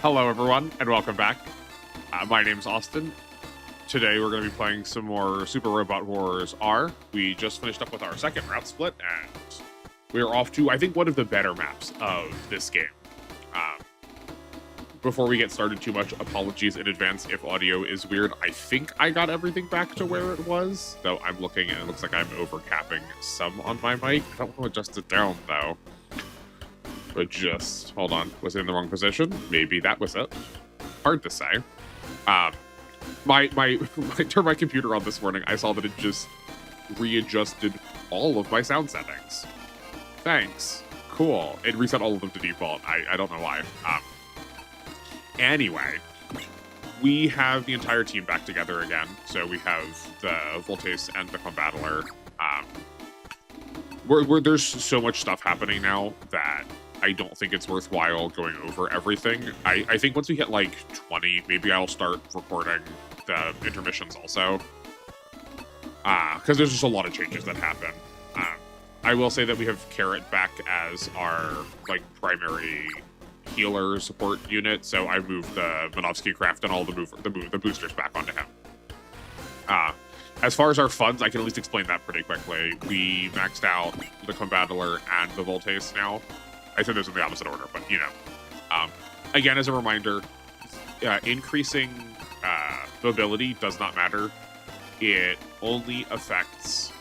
Hello, everyone, and welcome back. My name's Austin. Today, we're going to be playing some more Super Robot Wars R. We just finished up with our second route split, and we're off to, I think, one of the better maps of this game. Before we get started too much, apologies in advance if audio is weird. I think I got everything back to where it was, though I'm looking and it looks like I'm overcapping some on my mic. I don't want to adjust it down, though. But just, hold on, was it in the wrong position? Maybe that was it. Hard to say. I turned my computer on this morning, I saw that it just readjusted all of my sound settings. Thanks. Cool. It reset all of them to default. I don't know why. Anyway, we have the entire team back together again. So we have the Voltace and the Combattler. There's so much stuff happening now that I don't think it's worthwhile going over everything. I think once we hit like 20, maybe I'll start recording the intermissions also. Because there's just a lot of changes that happen. I will say that we have Carrot back as our like primary healer support unit, so I moved the Minovsky Craft and all the boosters back onto him. As far as our funds, I can at least explain that pretty quickly. We maxed out the Combattler and the Voltace now. I said those in the opposite order, but you know. Again, as a reminder, increasing mobility does not matter. It only affects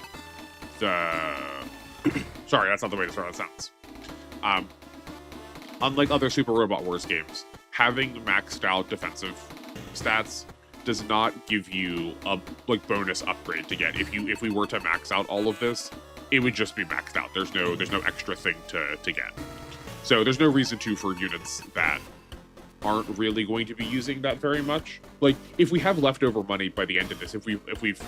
the... Sorry, that's not the way to start that sentence. Unlike other Super Robot Wars games, having maxed out defensive stats does not give you a bonus upgrade to get. If we were to max out all of this, it would just be maxed out. There's no extra thing to get. So there's no reason to for units that aren't really going to be using that very much. Like if we have leftover money by the end of this, if we've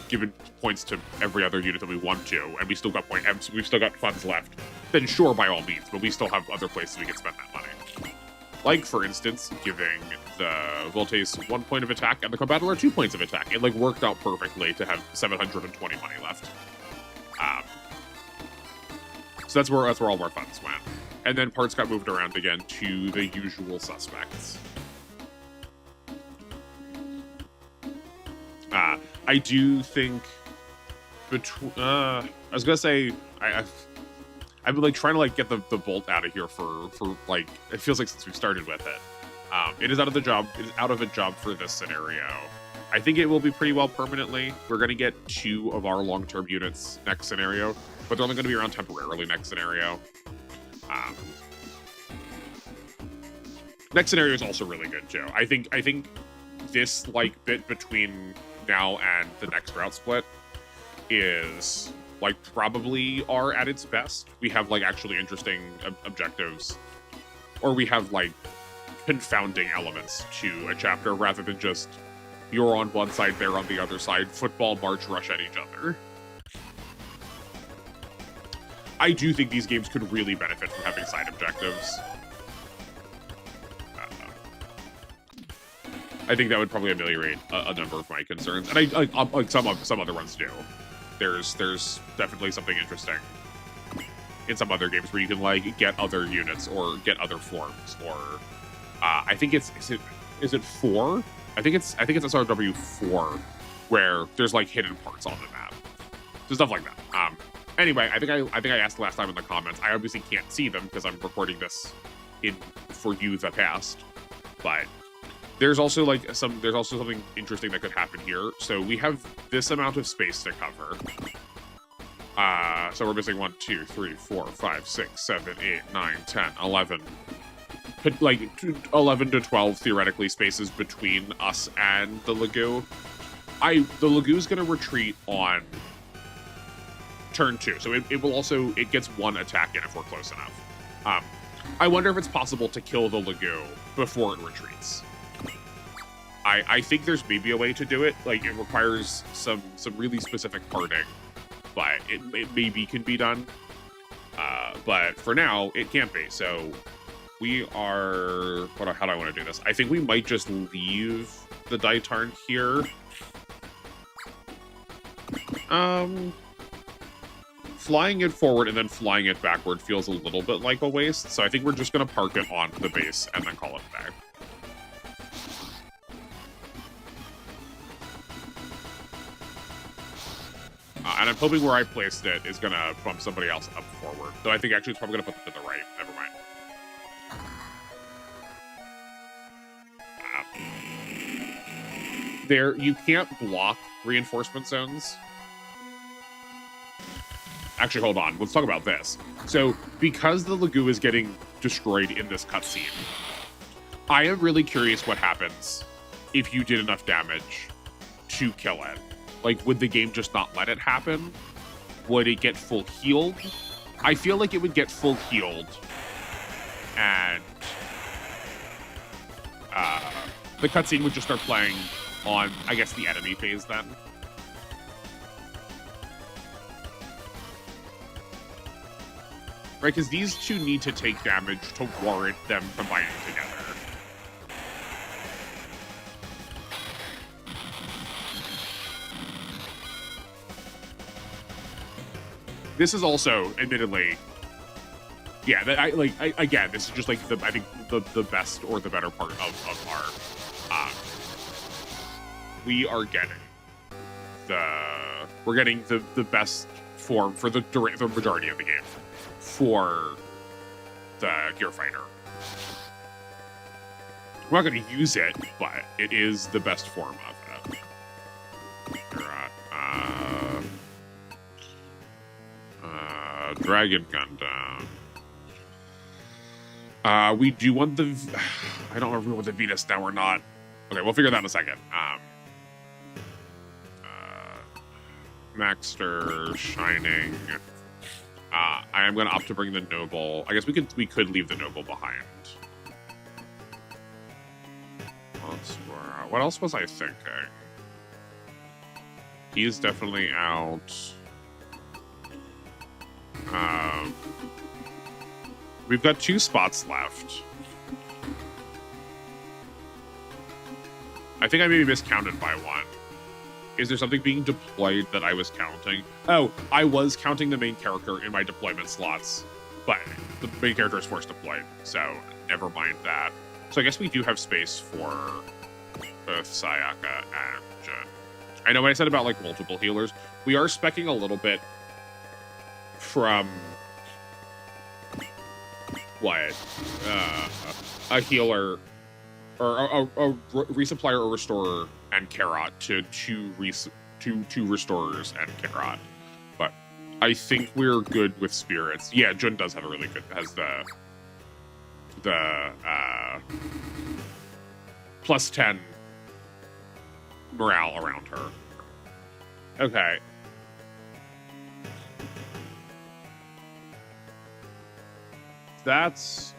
given points to every other unit that we want to, and we've still got funds left, then sure, by all means, but we still have other places we can spend that money. Like, for instance, giving the Voltace 1 point of attack and the Combattler 2 points of attack. It, worked out perfectly to have 720 money left. So that's where all of our funds went. And then parts got moved around again to the usual suspects. I do think I was gonna say I've been trying to get the bolt out of here for it feels like since we started with it. It is out of a job for this scenario. I think it will be pretty well permanently. We're gonna get 2 of our long-term units next scenario, but they're only gonna be around temporarily next scenario. Next scenario is also really good, Joe. I think this bit between now and the next route split is probably are at its best. We have actually interesting objectives, or we have confounding elements to a chapter rather than just you're on one side, they're on the other side, football march rush at each other. I do think these games could really benefit from having side objectives. I think that would probably ameliorate a number of my concerns, and I some other ones do. There's definitely something interesting in some other games where you can get other units or get other forms, or I think is it 4? I think it's SRW 4 where there's hidden parts on the map, so stuff like that. Anyway, I think I asked last time in the comments. I obviously can't see them because I'm recording this for you the past, but there's also something interesting that could happen here. So we have this amount of space to cover. So we're missing 1, 2, 3, 4, 5, 6, 7, 8, 9, 10, 11. 11 to 12 theoretically spaces between us and the Lagoo. The Lagoo's gonna retreat on turn 2, so it gets 1 attack in if we're close enough. I wonder if it's possible to kill the Lagoo before it retreats. I think there's maybe a way to do it. It requires some really specific parting, but it maybe can be done. But for now, it can't be. So we are... How do I want to do this? I think we might just leave the Daitarn here. Flying it forward and then flying it backward feels a little bit like a waste, so I think we're just going to park it on the base and then call it back. And I'm hoping where I placed it is going to bump somebody else up forward. Though I think actually it's probably going to put them to the right. Never mind. There, you can't block reinforcement zones. Actually, hold on. Let's talk about this. So, because the Lagoo is getting destroyed in this cutscene, I am really curious what happens if you did enough damage to kill it. Like, would the game just not let it happen? Would it get full healed? I feel like it would get full healed. And the cutscene would just start playing on, I guess, the enemy phase then. Right, because these two need to take damage to warrant them combining together. This is also, admittedly, yeah. Again, this is just like I think the best or the better part of our. We are getting the best form for the majority of the game for the Gear Fighter. We're not going to use it, but it is the best form of it. Dragon Gundam. We do want the... I don't know if we want the Venus now or not. Okay, we'll figure that in a second. Maxter, Shining. I am going to opt to bring the Noble. I guess we could leave the Noble behind. What else was I thinking? He's definitely out. We've got 2 spots left. I think I maybe miscounted by 1. Is there something being deployed that I was counting? Oh, I was counting the main character in my deployment slots, but the main character is force deployed, so never mind that. So I guess we do have space for both Sayaka and Jun. I know when I said about like multiple healers, we are speccing a little bit from what a healer or a resupplier or restorer and Karat to two restorers and Karat. But I think we're good with spirits. Yeah, Jun does have a really good, has the plus 10 morale around her. Okay. That's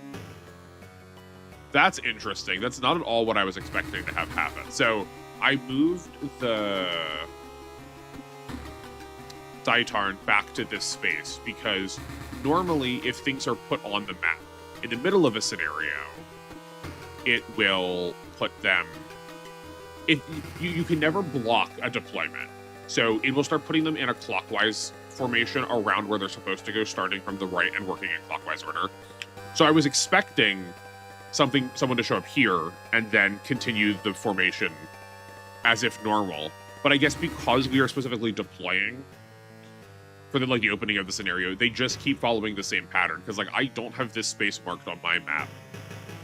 interesting. That's not at all what I was expecting to have happen. So I moved the Daitarn back to this space because normally if things are put on the map in the middle of a scenario, it will put them... You can never block a deployment. So it will start putting them in a clockwise formation around where they're supposed to go, starting from the right and working in clockwise order. So I was expecting someone to show up here and then continue the formation as if normal. But I guess because we are specifically deploying for the opening of the scenario, they just keep following the same pattern. Because I don't have this space marked on my map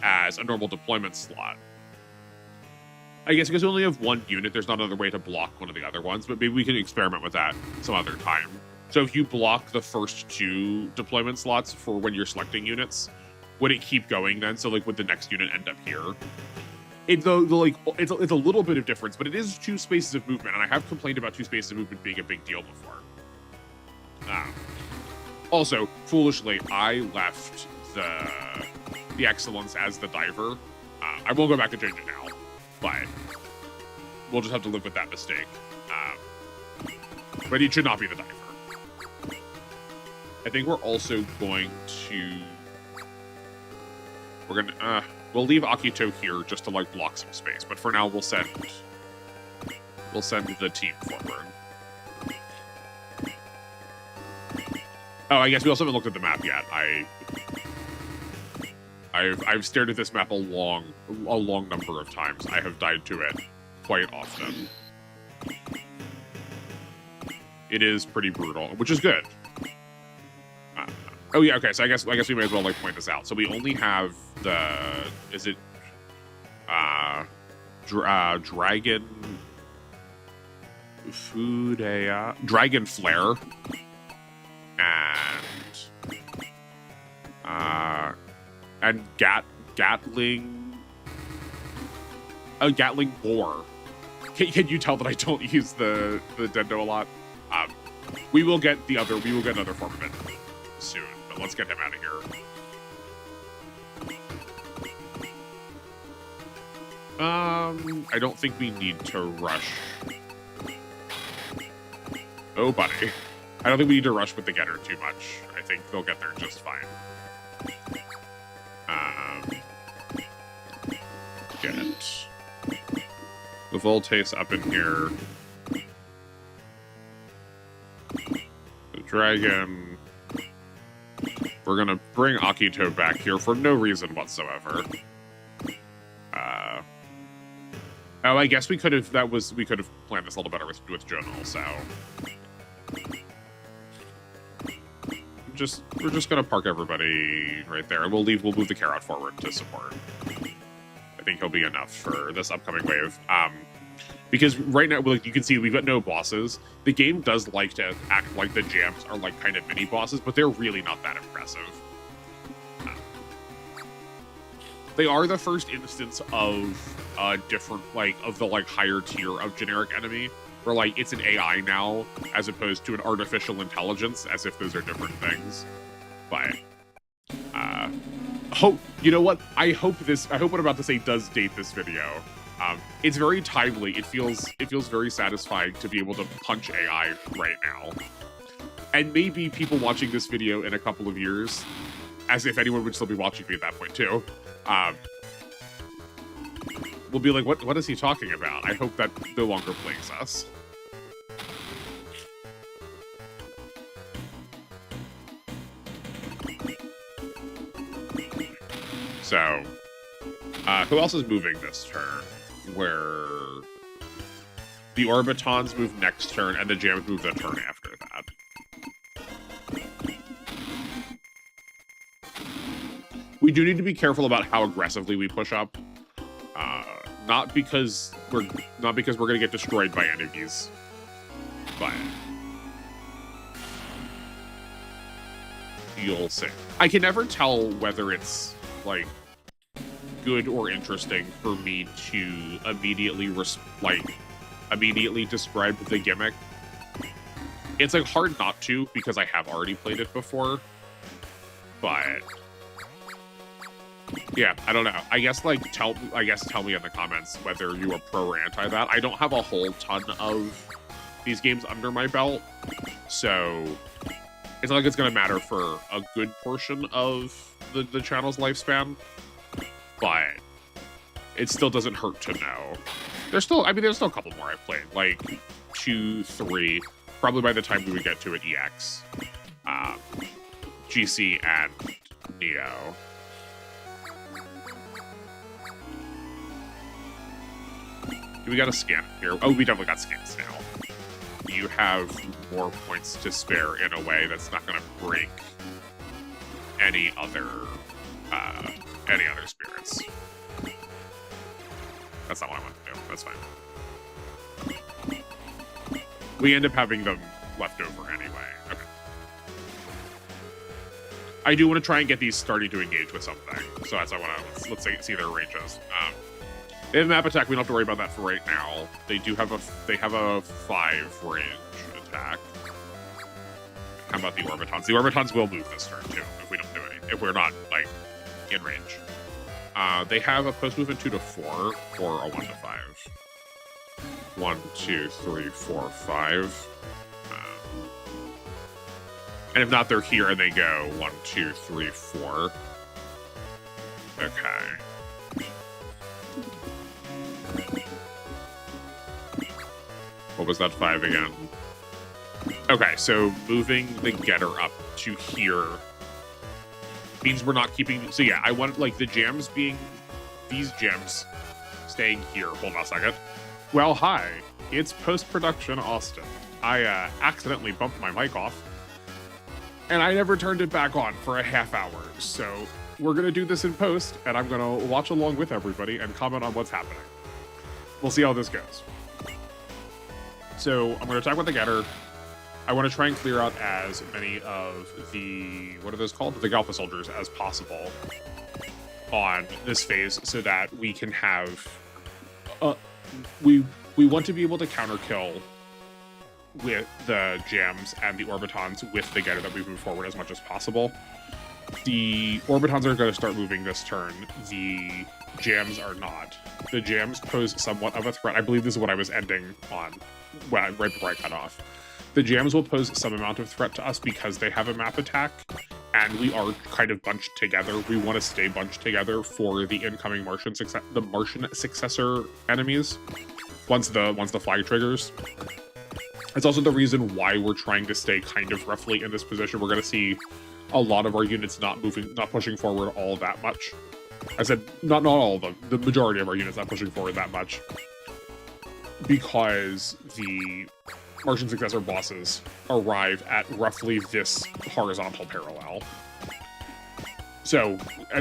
as a normal deployment slot. I guess because we only have one unit, there's not another way to block one of the other ones, but maybe we can experiment with that some other time. So if you block the first 2 deployment slots for when you're selecting units, would it keep going then? So would the next unit end up here? It's a little bit of difference, but it is 2 spaces of movement, and I have complained about 2 spaces of movement being a big deal before. Also, foolishly, I left the Excellence as the diver. I won't go back and change it now, but we'll just have to live with that mistake. But it should not be the diver. I think we're also going to... we'll leave Akito here just to block some space, but for now we'll send the team forward. Oh, I guess we also haven't looked at the map yet. I've stared at this map a long number of times. I have died to it quite often. It is pretty brutal, which is good. Oh yeah, okay. So I guess we may as well like point this out. So we only have the dragon dragon flare and Gatling boar. Can you tell that I don't use the Dendo a lot? We will get another form of it soon, but let's get him out of here. I don't think we need to rush. Oh, buddy. I don't think we need to rush with the getter too much. I think they'll get there just fine. Get the Voltace up in here. The dragon. We're gonna bring Akito back here for no reason whatsoever. Oh, I guess we could have planned this a little better with Jonal, so we're just gonna park everybody right there. We'll move the Carrot forward to support. I think he'll be enough for this upcoming wave. Because right now, like you can see, we've got no bosses. The game does like to act like the jams are like kind of mini bosses, but they're really not that impressive. They are the first instance of different, like, of the like higher tier of generic enemy, where like it's an AI now as opposed to an artificial intelligence, as if those are different things. But you know what? I hope what I'm about to say does date this video. It's very timely. It feels very satisfying to be able to punch AI right now. And maybe people watching this video in a couple of years, as if anyone would still be watching me at that point too, we'll be like, what is he talking about? I hope that no longer plagues us. So, who else is moving this turn? Where the Orbitons move next turn, and the Jams move the turn after that. We do need to be careful about how aggressively we push up. Not because we're gonna get destroyed by enemies, but you'll see. I can never tell whether it's like good or interesting for me to immediately describe the gimmick. It's like hard not to because I have already played it before, but yeah, I don't know. I guess tell me in the comments whether you are pro or anti that. I don't have a whole ton of these games under my belt, so it's not like it's gonna matter for a good portion of the channel's lifespan, but it still doesn't hurt to know. There's still a couple more I've played, like 2, 3, probably by the time we would get to an EX, GC and Neo. Do we got a scan here? Oh, we definitely got scans now. You have more points to spare in a way that's not going to break any other spirits. That's not what I want to do. That's fine. We end up having them left over anyway. Okay. I do want to try and get these starting to engage with something, so that's what I want to. Let's see their ranges. They have map attack. We don't have to worry about that for right now. They have a 5 range attack. How about the Orbitons? The Orbitons will move this turn too if we don't do anything. If we're not like in range. They have a post movement 2 to 4 or a 1 to 5. 1, 2, 3, 4, 5. And if not, they're here and they go 1, 2, 3, 4. Okay. What was that 5 again? Okay, so moving the getter up to here means we're not keeping... So yeah, I want, like, the jams being... These gems staying here. Hold on a second. Well, hi. It's post-production Austin. I accidentally bumped my mic off, and I never turned it back on for a half hour. So we're going to do this in post, and I'm going to watch along with everybody and comment on what's happening. We'll see how this goes. So I'm going to talk about the getter. I want to try and clear out as many of the, what are those called? The Galfa soldiers as possible on this phase so that we can have, we want to be able to counter kill with the jams and the orbitons with the getter that we move forward as much as possible. The orbitons are going to start moving this turn. The jams are not. The jams pose somewhat of a threat. I believe this is what I was ending on right before I cut off. The jams will pose some amount of threat to us because they have a map attack, and we are kind of bunched together. We want to stay bunched together for the incoming Martian successor enemies once the flag triggers. It's also the reason why we're trying to stay kind of roughly in this position. We're going to see a lot of our units not pushing forward all that much. I said not all of them. The majority of our units not pushing forward that much because the Martian successor bosses arrive at roughly this horizontal parallel. So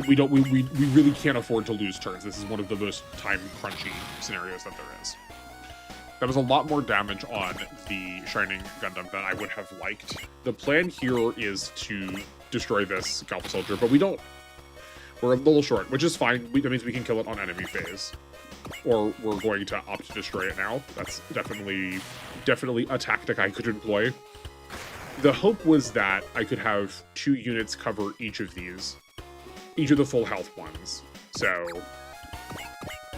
we really can't afford to lose turns. This is one of the most time crunchy scenarios that there is. That was a lot more damage on the Shining Gundam than I would have liked. The plan here is to destroy this Galfa soldier, but we're a little short, which is fine. That means we can kill it on enemy phase. Or we're going to opt to destroy it now. That's definitely a tactic I could employ. The hope was that I could have 2 units cover each of these. Each of the full health ones. So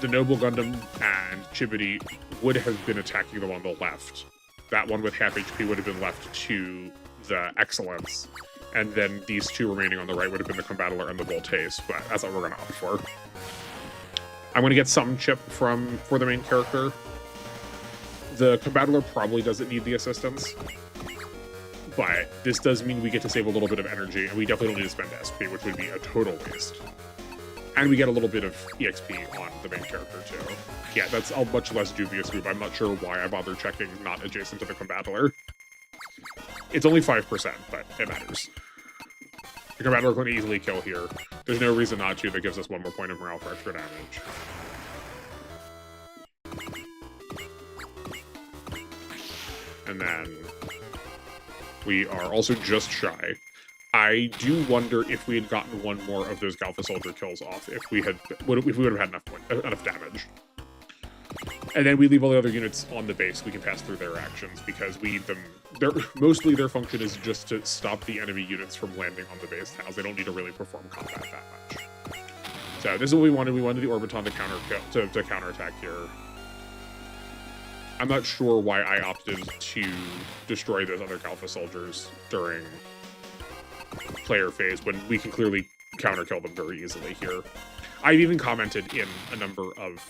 the Noble Gundam and Chibity would have been attacking the one on the left. That one with half HP would have been left to the Excellence. And then these 2 remaining on the right would have been the Combattler and the Voltace, but that's what we're going to opt for. I'm going to get some chip for the main character. The Combattler probably doesn't need the assistance, but this does mean we get to save a little bit of energy, and we definitely don't need to spend SP, which would be a total waste. And we get a little bit of EXP on the main character, too. Yeah, that's a much less dubious move. I'm not sure why I bother checking not adjacent to the Combattler. It's only 5%, but it matters. The Combattler can easily kill here. There's no reason not to. That gives us 1 more point of morale for extra damage. And then we are also just shy. I do wonder if we had gotten 1 more of those Galfa soldier kills off, if we would have had enough damage. And then we leave all the other units on the base. We can pass through their actions because we need them. Mostly their function is just to stop the enemy units from landing on the base tiles. They don't need to really perform combat that much. So this is what we wanted. We wanted the Orbiton to counterattack here. I'm not sure why I opted to destroy those other Galfa soldiers during player phase when we can clearly counter-kill them very easily here. I've even commented in a number of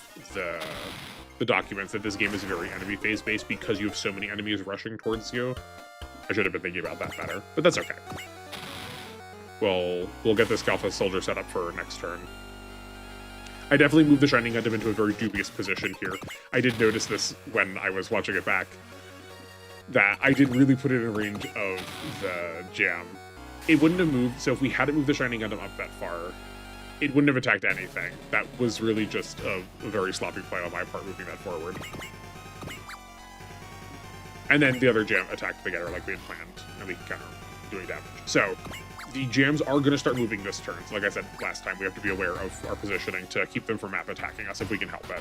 the documents that this game is very enemy phase based because you have so many enemies rushing towards you. I should have been thinking about that better, but that's okay. We'll get this Galfa soldier set up for next turn. I definitely moved the Shining Gundam into a very dubious position here. I did notice this when I was watching it back, that I did really put it in range of the jam. It wouldn't have moved, so if we hadn't moved the Shining Gundam up that far, it wouldn't have attacked anything. That was really just a very sloppy play on my part, moving that forward. And then the other jam attacked the getter like we had planned, and we counter doing damage. So the jams are going to start moving this turn. So like I said last time, we have to be aware of our positioning to keep them from map attacking us if we can help it.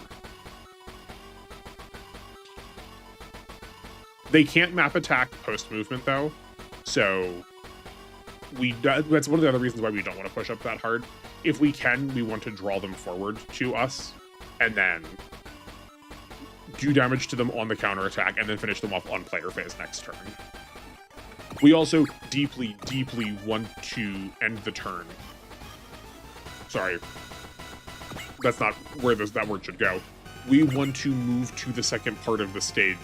They can't map attack post-movement, though, so that's one of the other reasons why we don't want to push up that hard. If we can, we want to draw them forward to us, and then do damage to them on the counterattack, and then finish them off on player phase next turn. We also deeply, deeply want to end the turn. Sorry. That's not where that word should go. We want to move to the second part of the stage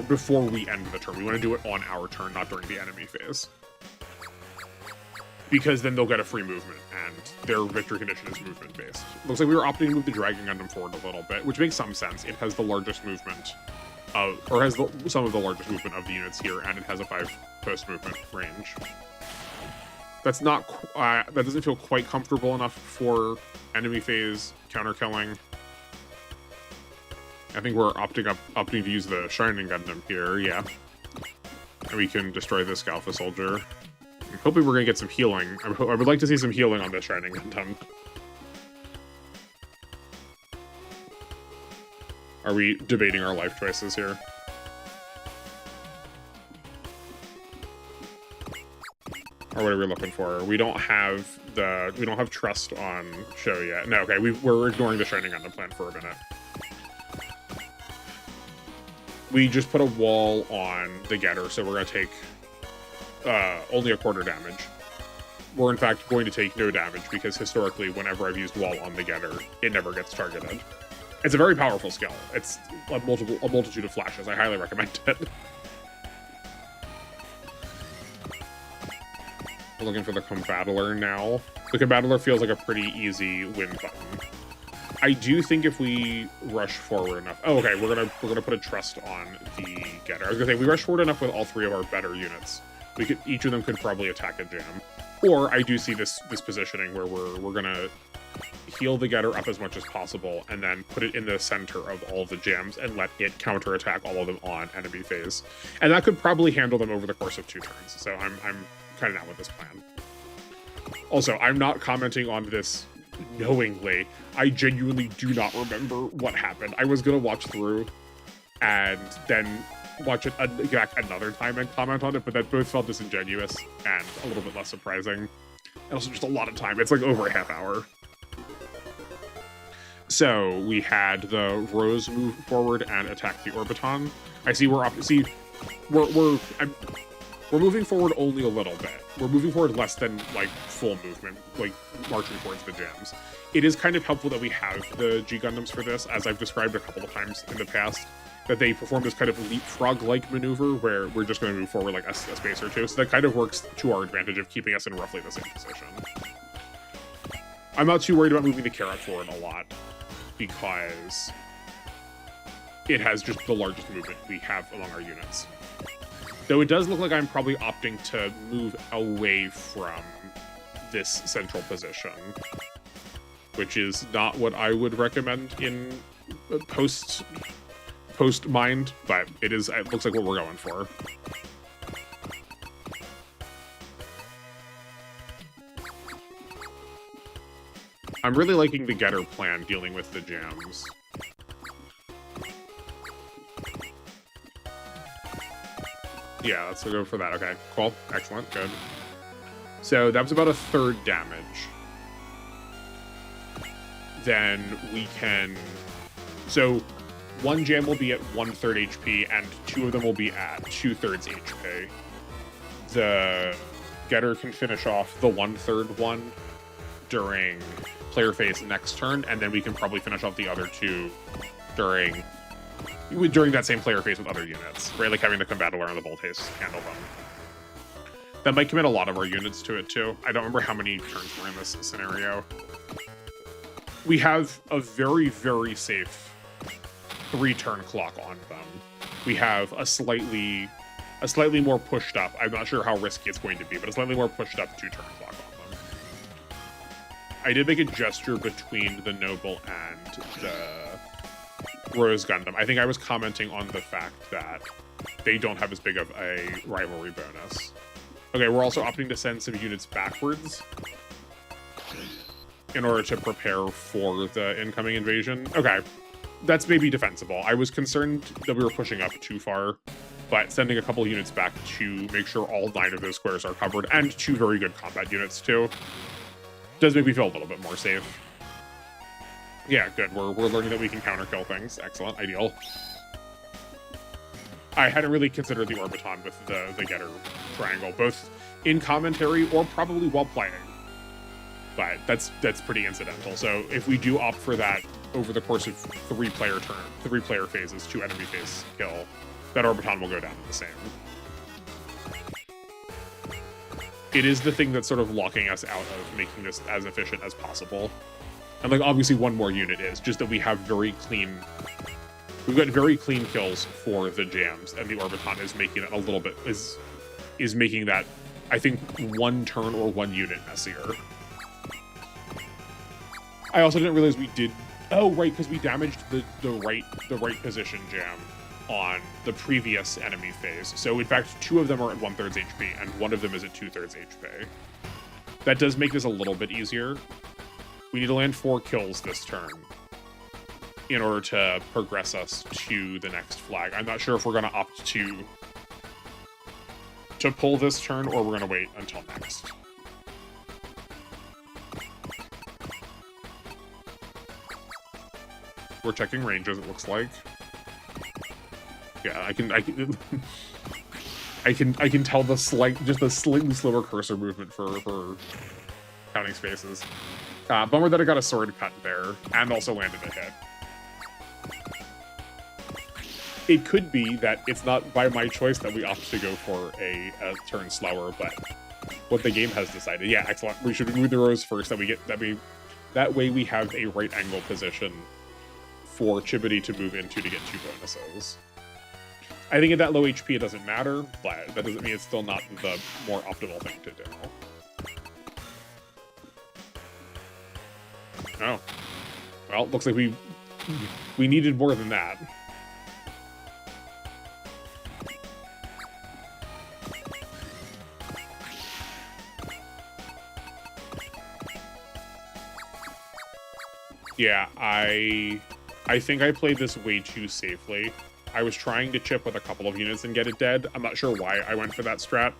before we end the turn. We want to do it on our turn, not during the enemy phase. Because then they'll get a free movement, and their victory condition is movement-based. Looks like we were opting to move the Dragon Gundam forward a little bit, which makes some sense. It has the largest movement or has some of the largest movement of the units here, and it has a 5 post movement range. That's not, that doesn't feel quite comfortable enough for enemy phase counter killing. I think we're opting to use the Shining Gundam here, yeah. And we can destroy this Alpha Soldier. I'm hoping we're gonna get some healing. I would like to see some healing on this Shining Gundam. Are we debating our life choices here? Or what are we looking for? We don't have trust on show yet. No, okay, we're ignoring the Shining Gundam plan for a minute. We just put a wall on the Getter, so we're gonna take only a quarter damage. We're in fact going to take no damage because historically, whenever I've used wall on the Getter, it never gets targeted. It's a very powerful skill. It's a multitude of flashes. I highly recommend it. We're looking for the Combattler now. The Combattler feels like a pretty easy win button. I do think if we rush forward enough... Oh, okay, we're gonna put a trust on the Getter. I was gonna say, we rush forward enough with all 3 of our better units. Each of them could probably attack a jam. Or I do see this positioning where we're gonna heal the Getter up as much as possible and then put it in the center of all of the jams and let it counterattack all of them on enemy phase. And that could probably handle them over the course of 2 turns. So I'm kind of down with this plan. Also, I'm not commenting on this knowingly. I genuinely do not remember what happened. I was gonna watch through and then watch it back another time and comment on it, but that both felt disingenuous and a little bit less surprising. And also just a lot of time. It's like over a half hour. So we had the Rose move forward and attack the Orbiton. I see we're moving forward only a little bit. We're moving forward less than like full movement, like marching towards the jams. It is kind of helpful that we have the G Gundams for this, as I've described a couple of times in the past, that they perform this kind of leapfrog-like maneuver where we're just going to move forward like a space or two. So that kind of works to our advantage of keeping us in roughly the same position. I'm not too worried about moving the Carrot forward a lot because it has just the largest movement we have among our units. Though it does look like I'm probably opting to move away from this central position, which is not what I would recommend in post mind, but it looks like what we're going for. I'm really liking the Getter plan dealing with the jams. Yeah, let's go for that. Okay, cool. Excellent. Good. So that was about 1/3 damage. Then we can... So 1 jam will be at 1/3 HP, and 2 of them will be at 2/3 HP. The Getter can finish off the 1/3 one during player phase next turn, and then we can probably finish off the other 2 during that same player phase with other units, right? Like having the Combattler and the Bolt Haste handle them. That might commit a lot of our units to it, too. I don't remember how many turns we're in this scenario. We have a very, very safe 3-turn clock on them. We have a slightly more pushed up, I'm not sure how risky it's going to be, but a slightly more pushed up 2-turn clock on them. I did make a gesture between the Noble and the Rose Gundam. I think I was commenting on the fact that they don't have as big of a rivalry bonus. Okay, we're also opting to send some units backwards in order to prepare for the incoming invasion. Okay, that's maybe defensible. I was concerned that we were pushing up too far, but sending a couple units back to make sure all 9 of those squares are covered, and 2 very good combat units too, does make me feel a little bit more safe. Yeah, good. We're learning that we can counter kill things. Excellent. Ideal. I hadn't really considered the Orbiton with the Getter triangle, both in commentary or probably while playing. But that's pretty incidental. So if we do opt for that over the course of 3 player phases, 2 enemy phase kill, that Orbiton will go down to the same. It is the thing that's sort of locking us out of making this as efficient as possible. And like obviously 1 more unit is, just that we have very clean We've got very clean kills for the jams, and the Orbiton is making it a little bit is making that, I think, 1 turn or 1 unit messier. I also didn't realize we did. Oh, right, because we damaged the right position jam on the previous enemy phase. So in fact, 2 of them are at 1/3 HP, and 1 of them is at 2/3 HP. That does make this a little bit easier. We need to land 4 kills this turn in order to progress us to the next flag. I'm not sure if we're going to opt to pull this turn, or we're going to wait until next. We're checking ranges, it looks like. Yeah, I can I can tell the slightly slower cursor movement for counting spaces. Bummer that I got a sword cut there and also landed a hit. It could be that it's not by my choice that we opt to go for a turn slower, but what the game has decided. Yeah, excellent. We should move the rows first. That way we have a right angle position for Chibity to move into to get 2 bonuses. I think at that low HP it doesn't matter, but that doesn't mean it's still not the more optimal thing to do. Oh. Well, looks like we needed more than that. Yeah, I think I played this way too safely. I was trying to chip with a couple of units and get it dead. I'm not sure why I went for that strat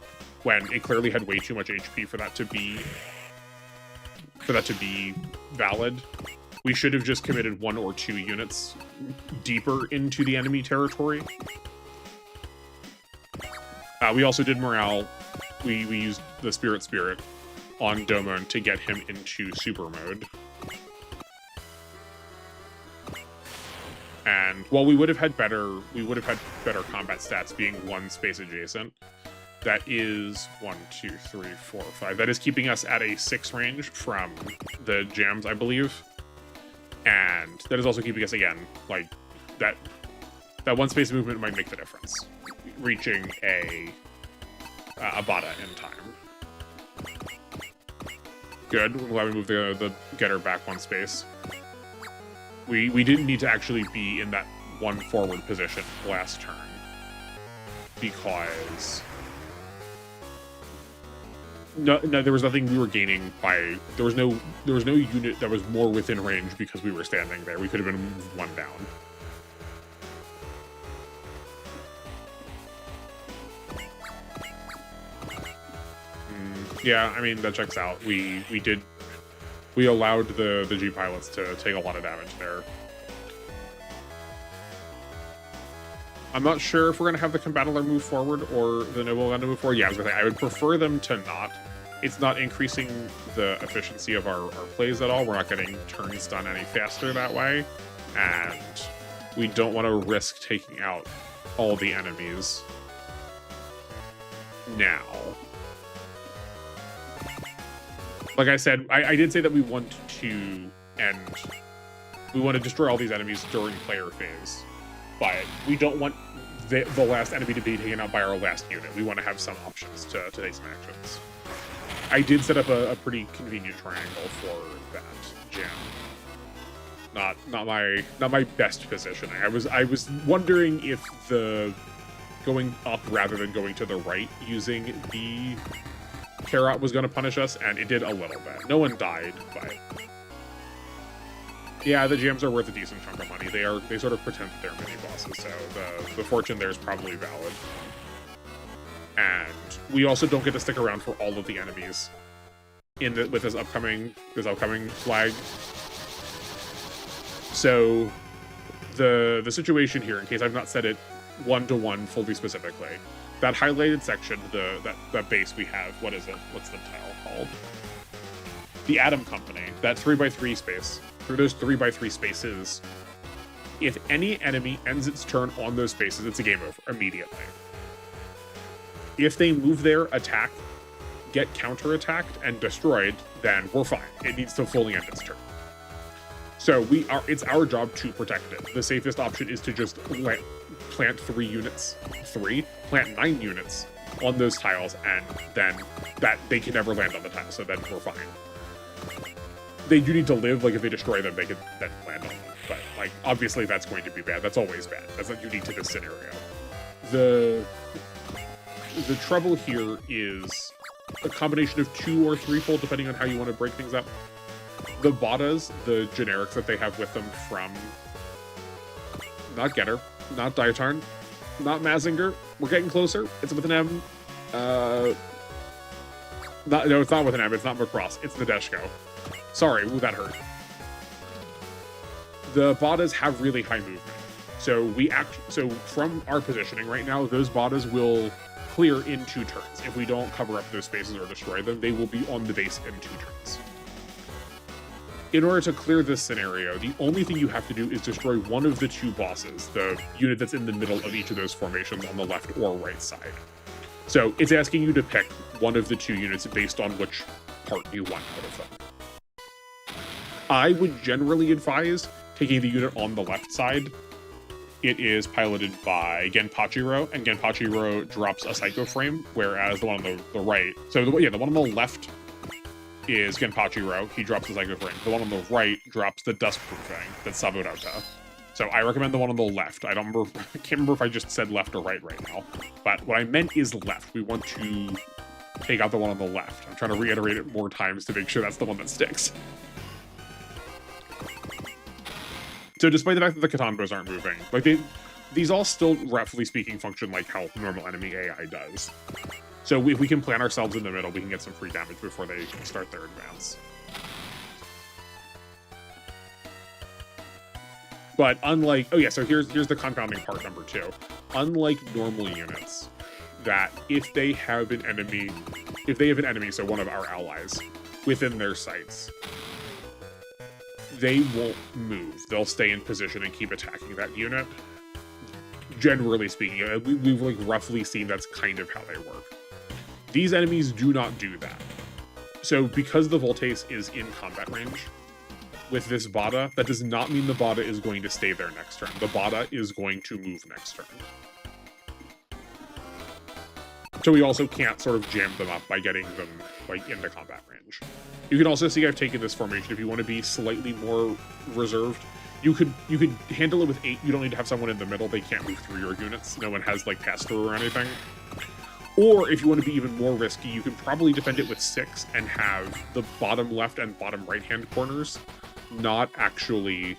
when it clearly had way too much HP for that to be valid. We should have just committed 1 or 2 units deeper into the enemy territory. We also did morale. We used the Spirit on Domon to get him into super mode. And while we would have had better combat stats being 1 space adjacent, that is 1, 2, 3, 4, 5. That is keeping us at a 6 range from the jams, I believe. And that is also keeping us, again, like, that 1 space movement might make the difference. Reaching a Bada in time. Good. I'm glad we moved the getter back 1 space. We didn't need to actually be in that 1 forward position last turn, because no, there was nothing we were gaining by. There was no unit that was more within range because we were standing there. We could have been 1 down. Yeah, I mean that checks out. We allowed the G pilots to take a lot of damage there. I'm not sure if we're going to have the Combattler move forward or the Noble Gun to move forward. Yeah, I was going to say, I would prefer them to not. It's not increasing the efficiency of our plays at all. We're not getting turns done any faster that way. And we don't want to risk taking out all the enemies now. Like I said, I did say that we want to destroy all these enemies during player phase, but we don't want the last enemy to be taken out by our last unit. We want to have some options to take some actions. I did set up a pretty convenient triangle for that jam. Not my best positioning. I was wondering if the going up rather than going to the right using the Carrot was going to punish us, and it did a little bit. No one died, but yeah, the jams are worth a decent chunk of money. They sort of pretend that they're mini bosses, so the fortune there is probably valid. And we also don't get to stick around for all of the enemies with this upcoming flag. So the situation here, in case I've not said it 1-to-1 fully specifically, that highlighted section, that base we have, what is it? What's the tile called? The Atom Company, that 3x3 space. Through those 3x3 spaces, if any enemy ends its turn on those spaces, it's a game over immediately. If they move there, attack, get counterattacked, and destroyed, then we're fine. It needs to fully end its turn. So it's our job to protect it. The safest option is to just plant 3 units, plant 9 units on those tiles, and then that they can never land on the tile, so then we're fine. They do need to live, like if they destroy them, they can then land on them. But like obviously that's going to be bad. That's always bad. That's not unique to this scenario. The trouble here is a combination of 2 or 3-fold, depending on how you want to break things up. The Badas, the generics that they have with them from not Getter, not Diatarn, not Mazinger. We're getting closer. It's with an M. No, it's not with an M. It's not Macross. It's Nadeshiko. Sorry, ooh, that hurt. The Badas have really high movement. So from our positioning right now, those Badas will clear in 2 turns. If we don't cover up those spaces or destroy them, they will be on the base in 2 turns. In order to clear this scenario, the only thing you have to do is destroy one of the 2 bosses, the unit that's in the middle of each of those formations on the left or right side. So it's asking you to pick one of the 2 units based on which part you want out of them. I would generally advise taking the unit on the left side. It is piloted by Genpachiro, and Genpachiro drops a Psycho Frame, whereas the one on the right... So, the one on the left is Genpachiro. He drops the Psycho Frame. The one on the right drops the Dust Proofing. That's Sabudota. So I recommend the one on the left. I can't remember if I just said left or right now. But what I meant is left. We want to take out the one on the left. I'm trying to reiterate it more times to make sure that's the one that sticks. So despite the fact that the Katanbos aren't moving, like these all still, roughly speaking, function like how normal enemy AI does. So if we can plant ourselves in the middle, we can get some free damage before they start their advance. But unlike, so here's the confounding part number 2. Unlike normal units, that if they have an enemy, so one of our allies, within their sights, they won't move. They'll stay in position and keep attacking that unit. Generally speaking, we've like roughly seen that's kind of how they work. These enemies do not do that. So because the Voltaic is in combat range with this Bada, that does not mean the Bada is going to stay there next turn. The Bada is going to move next turn. So we also can't sort of jam them up by getting them like into combat range. You can also see I've taken this formation. If you want to be slightly more reserved, you could handle it with 8. You don't need to have someone in the middle. They can't move through your units. No one has like pass-through or anything. Or if you want to be even more risky, you can probably defend it with 6 and have the bottom left and bottom right-hand corners not actually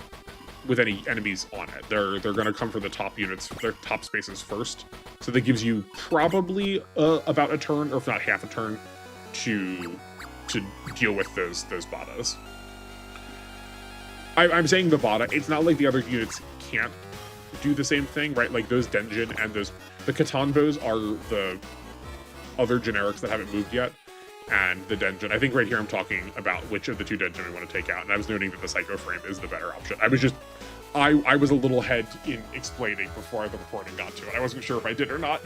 with any enemies on it. They're going to come for the top units, their top spaces first. So that gives you probably about a turn, or if not half a turn, to deal with those Badas. I'm saying the Bada, it's not like the other units can't do the same thing, right? Like those Denjin and the Katanbos are the other generics that haven't moved yet, and the Denjin. I think right here I'm talking about which of the 2 Denjin we want to take out, and I was noting that the Psycho Frame is the better option. I was a little ahead in explaining before the recording got to it. I wasn't sure if I did or not.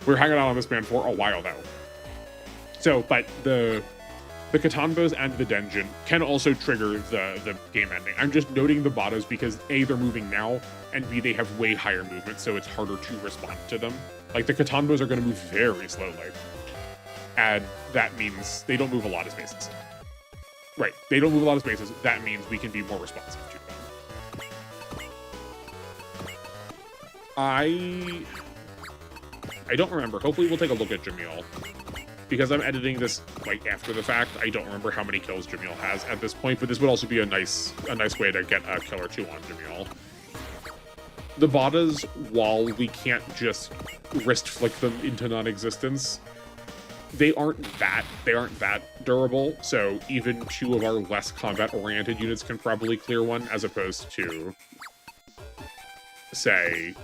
We were hanging out on this man for a while now. So, but the Katanbos and the Denjin can also trigger the game ending. I'm just noting the Badas because A, they're moving now, and B, they have way higher movement, so it's harder to respond to them. Like, the Katanbos are going to move very slowly. And that means they don't move a lot of spaces. Right, they don't move a lot of spaces. That means we can be more responsive to them. I don't remember. Hopefully we'll take a look at Jamil. Because I'm editing this like after the fact, I don't remember how many kills Jamil has at this point, but this would also be a nice way to get a kill or 2 on Jamil. The Badas, while we can't just wrist flick them into non-existence, they aren't that durable, so even 2 of our less combat-oriented units can probably clear one, as opposed to, say,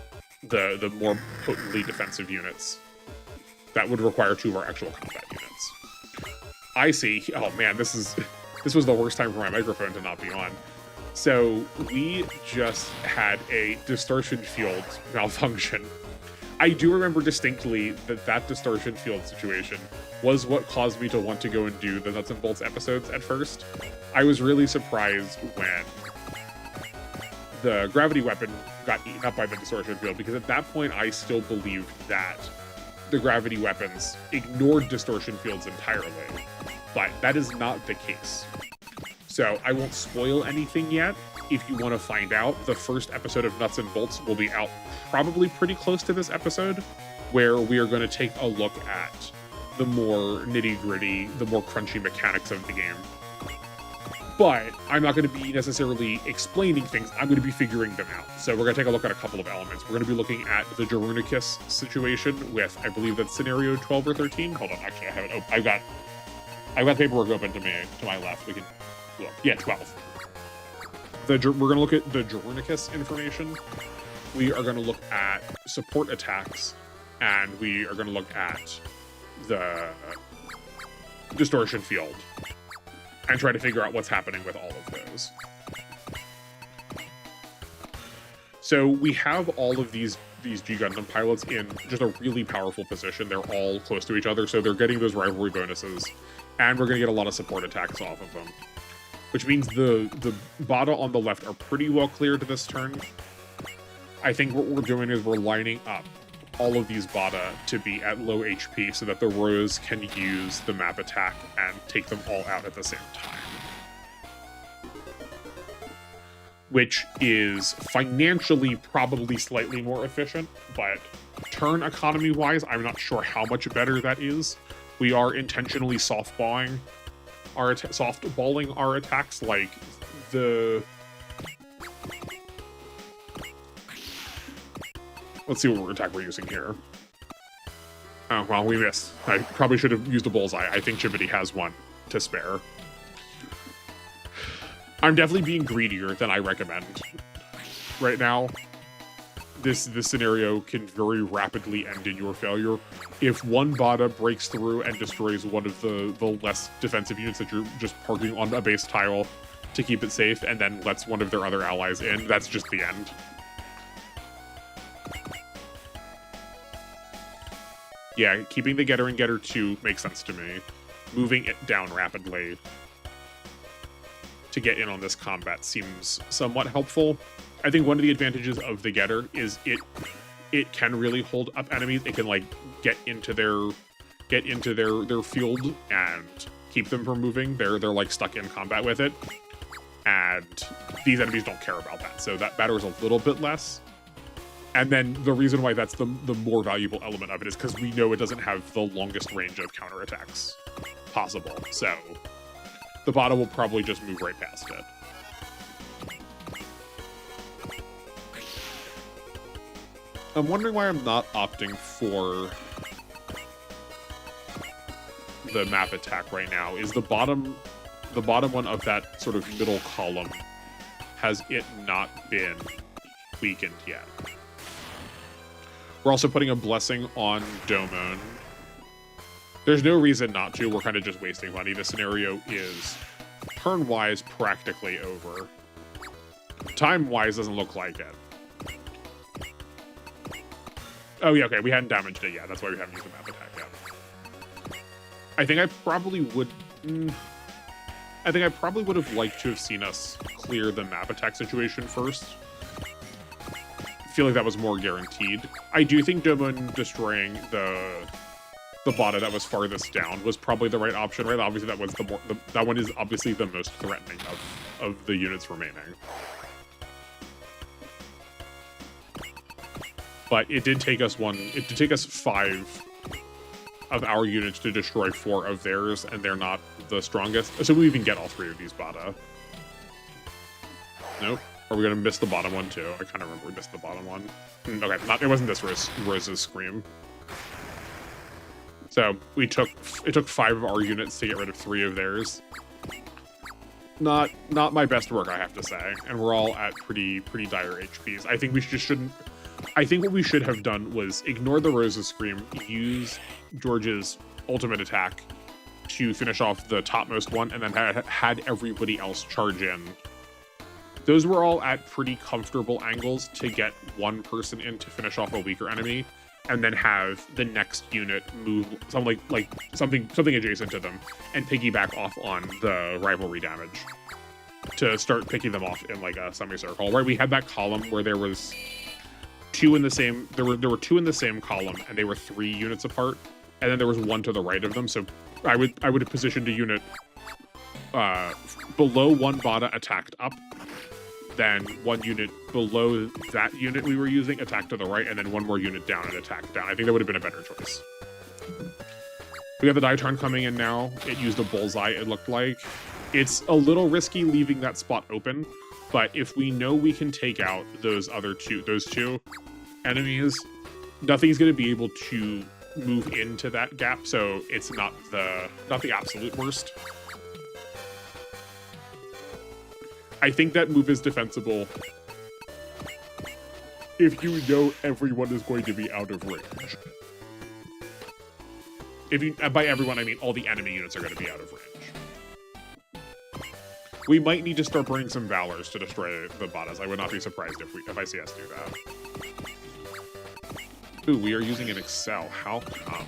the more potently defensive units. That would require 2 of our actual combat units. I see. Oh man, this was the worst time for my microphone to not be on. So we just had a distortion field malfunction I do remember distinctly that distortion field situation was what caused me to want to go and do the Nuts and Bolts episodes at first. I was really surprised when the gravity weapon got eaten up by the distortion field, because at that point I still believed that the gravity weapons ignored distortion fields entirely, but that is not the case. So I won't spoil anything yet. If you want to find out, the first episode of Nuts and Bolts will be out probably pretty close to this episode, where we are going to take a look at the more nitty-gritty, the more crunchy mechanics of the game. But I'm not going to be necessarily explaining things, I'm going to be figuring them out. So we're going to take a look at a couple of elements. We're going to be looking at the Gerunicus situation with, I believe that's scenario 12 or 13. Hold on, actually I have it open. I've got paperwork open to my left. We can look. Yeah, 12. We're going to look at the Gerunicus information. We are going to look at support attacks, and we are going to look at the distortion field and try to figure out what's happening with all of those. So we have all of these G Gundam pilots in just a really powerful position. They're all close to each other, so they're getting those rivalry bonuses, and we're going to get a lot of support attacks off of them. Which means the Bada on the left are pretty well cleared this turn. I think what we're doing is we're lining up all of these Bada to be at low HP so that the Rose can use the map attack and take them all out at the same time. Which is financially probably slightly more efficient, but turn economy-wise, I'm not sure how much better that is. We are intentionally softballing our attacks, like the... Let's see what attack we're using here. Oh, well, we missed. I probably should have used a bullseye. I think Chibity has one to spare. I'm definitely being greedier than I recommend right now. This scenario can very rapidly end in your failure. If one Bada breaks through and destroys one of the less defensive units that you're just parking on a base tile to keep it safe, and then lets one of their other allies in, that's just the end. Yeah, keeping the Getter and Getter 2 makes sense to me. Moving it down rapidly to get in on this combat seems somewhat helpful. I think one of the advantages of the Getter is it can really hold up enemies. It can like get into their field and keep them from moving. They're like stuck in combat with it, and these enemies don't care about that, so that matters a little bit less. And then the reason why that's the more valuable element of it is because we know it doesn't have the longest range of counterattacks possible, so the Bada will probably just move right past it. I'm wondering why I'm not opting for the map attack right now. Is the bottom one of that sort of middle column, has it not been weakened yet? We're also putting a blessing on Domon. There's no reason not to. We're kind of just wasting money. The scenario is turn-wise practically over. Time-wise doesn't look like it. Oh yeah, okay, we hadn't damaged it yet. That's why we haven't used the map attack yet. I think I probably would have liked to have seen us clear the map attack situation first. I feel like that was more guaranteed. I do think Domon destroying the Bada that was farthest down was probably the right option, right? Obviously that was that one is obviously the most threatening of the units remaining. But it did take us 5 of our units to destroy 4 of theirs, and they're not the strongest. So we even get all 3 of these Bada. Nope. Are we gonna miss the bottom one too? I kind of remember we missed the bottom one. Okay, it wasn't this Rose's Scream. So it took 5 of our units to get rid of 3 of theirs. Not my best work, I have to say. And we're all at pretty dire HPs. I think we just shouldn't. I think what we should have done was ignore the Rose's Scream, use George's ultimate attack to finish off the topmost one, and then had everybody else charge in. Those were all at pretty comfortable angles to get one person in to finish off a weaker enemy, and then have the next unit move something something adjacent to them and piggyback off on the rivalry damage to start picking them off in like a semicircle. Right, we had that column where there was two in the same. There were two in the same column, and they were 3 units apart, and then there was one to the right of them. So I would have positioned a unit below one Bada attacked up, then one unit below that unit we were using attacked to the right, and then one more unit down and attacked down. I think that would have been a better choice. We have the Diatron coming in now. It used a bullseye, it looked like. It's a little risky leaving that spot open, but if we know we can take out those two enemies, nothing's going to be able to move into that gap, so it's not the absolute worst. I think that move is defensible if you know everyone is going to be out of range. If you, by everyone, I mean all the enemy units are going to be out of range. We might need to start burning some Valors to destroy the Badas. I would not be surprised if I see us do that. Ooh, we are using an Excel. How come?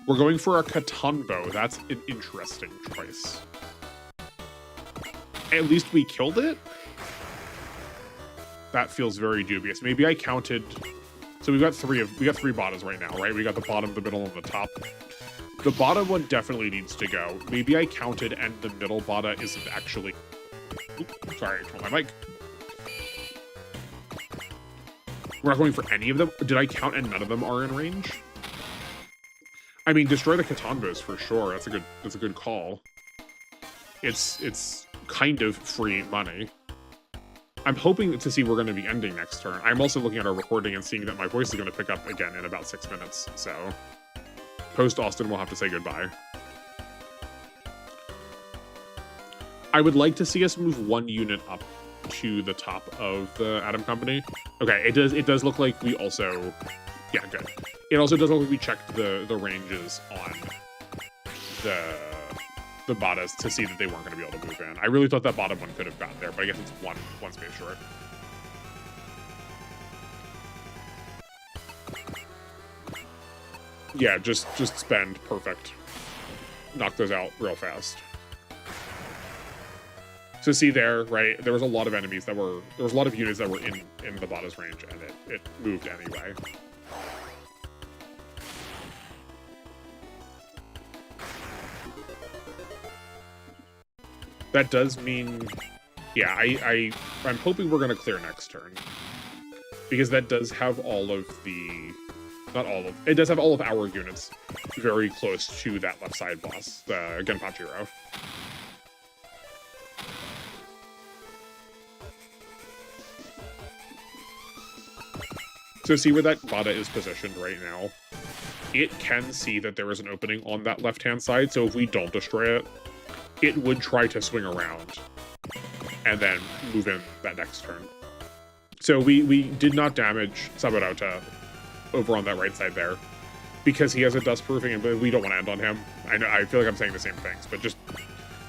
We're going for a Katanbo. That's an interesting choice. At least we killed it? That feels very dubious. Maybe I counted... So we got three Badas right now, right? We got the bottom, the middle, and the top. The bottom one definitely needs to go. Maybe I counted and the middle Bada isn't actually... Oops, sorry, I controlled my mic. We're not going for any of them? Did I count and none of them are in range? I mean, destroy the Katanbos for sure. That's a good call. It's kind of free money. I'm hoping to see we're going to be ending next turn. I'm also looking at our recording and seeing that my voice is going to pick up again in about 6 minutes. So, post Austin, we'll have to say goodbye. I would like to see us move one unit up to the top of the Atom Company. Okay, it does look like we also... Yeah, good. It also does look like we checked the ranges on the Badas to see that they weren't going to be able to move in. I really thought that bottom one could have gotten there, but I guess it's one space short. Yeah, just spend. Perfect. Knock those out real fast. So see there, right? There was a lot of enemies that were... There was a lot of units that were in the Bada's range, and it moved anyway. That does mean... Yeah, I'm hoping we're going to clear next turn. Because that does have all of the... Not all of... It does have all of our units very close to that left side boss, the Genpachiro. So see where that Bada is positioned right now? It can see that there is an opening on that left-hand side, so if we don't destroy it, it would try to swing around and then move in that next turn. So we did not damage Saburauta over on that right side there because he has a dust proofing and we don't want to end on him. I feel like I'm saying the same things, but just